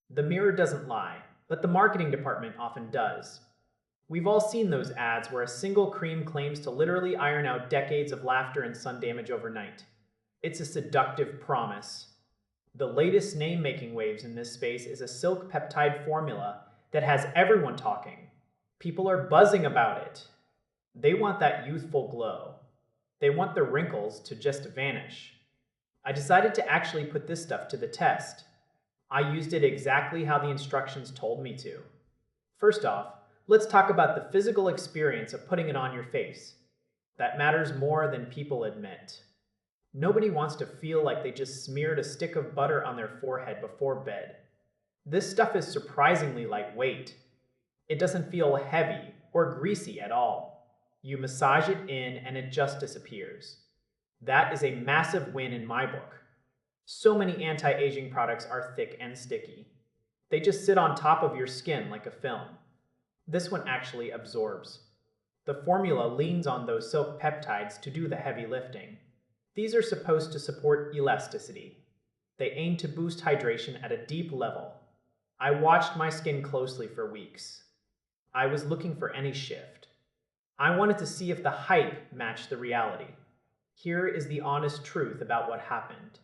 The mirror doesn't lie, but the marketing department often does. We've all seen those ads where a single cream claims to literally iron out decades of laughter and sun damage overnight. It's a seductive promise. The latest name-making waves in this space is a silk peptide formula that has everyone talking. People are buzzing about it. They want that youthful glow. They want the wrinkles to just vanish. I decided to actually put this stuff to the test. I used it exactly how the instructions told me to. First off, let's talk about the physical experience of putting it on your face. That matters more than people admit. Nobody wants to feel like they just smeared a stick of butter on their forehead before bed. This stuff is surprisingly lightweight. It doesn't feel heavy or greasy at all. You massage it in and it just disappears. That is a massive win in my book. So many anti-aging products are thick and sticky. They just sit on top of your skin like a film. This one actually absorbs. The formula leans on those silk peptides to do the heavy lifting. These are supposed to support elasticity. They aim to boost hydration at a deep level. I watched my skin closely for weeks. I was looking for any shift. I wanted to see if the hype matched the reality. Here is the honest truth about what happened.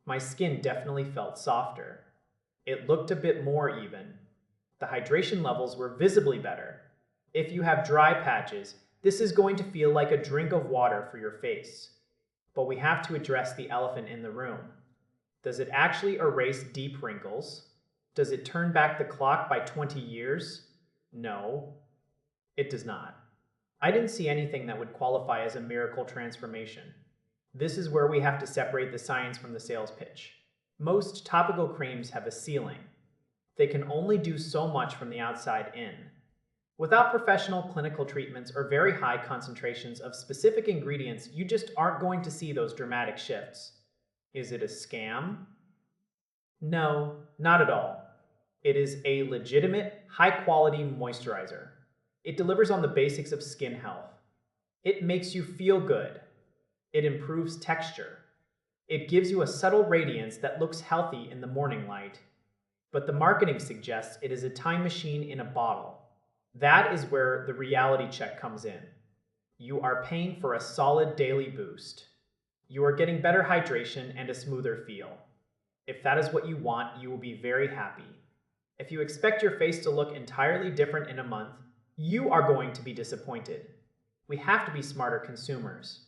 My skin definitely felt softer. It looked a bit more even. The hydration levels were visibly better. If you have dry patches, this is going to feel like a drink of water for your face. But we have to address the elephant in the room. Does it actually erase deep wrinkles? Does it turn back the clock by 20 years? No, it does not. I didn't see anything that would qualify as a miracle transformation. This is where we have to separate the science from the sales pitch. Most topical creams have a ceiling. They can only do so much from the outside in. Without professional clinical treatments or very high concentrations of specific ingredients, you just aren't going to see those dramatic shifts. Is it a scam? No, not at all. It is a legitimate, high-quality moisturizer. It delivers on the basics of skin health. It makes you feel good. It improves texture. It gives you a subtle radiance that looks healthy in the morning light. But the marketing suggests it is a time machine in a bottle. That is where the reality check comes in. You are paying for a solid daily boost. You are getting better hydration and a smoother feel. If that is what you want, you will be very happy. If you expect your face to look entirely different in a month, you are going to be disappointed. We have to be smarter consumers.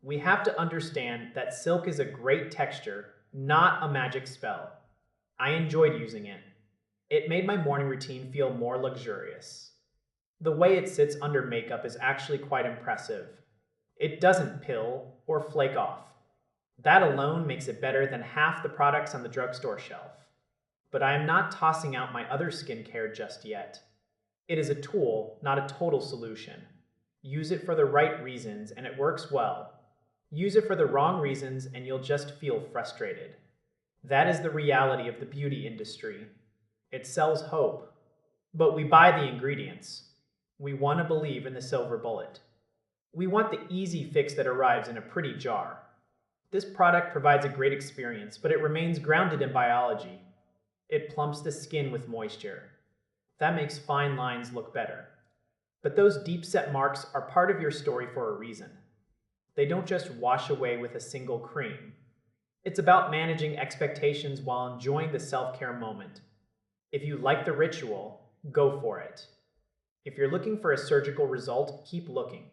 We have to understand that silk is a great texture, not a magic spell. I enjoyed using it. It made my morning routine feel more luxurious. The way it sits under makeup is actually quite impressive. It doesn't pill or flake off. That alone makes it better than half the products on the drugstore shelf. But I am not tossing out my other skincare just yet. It is a tool, not a total solution. Use it for the right reasons and it works well. Use it for the wrong reasons and you'll just feel frustrated. That is the reality of the beauty industry. It sells hope. But we buy the ingredients. We want to believe in the silver bullet. We want the easy fix that arrives in a pretty jar. This product provides a great experience, but it remains grounded in biology. It plumps the skin with moisture. That makes fine lines look better. But those deep-set marks are part of your story for a reason. They don't just wash away with a single cream. It's about managing expectations while enjoying the self-care moment. If you like the ritual, go for it. If you're looking for a surgical result, keep looking.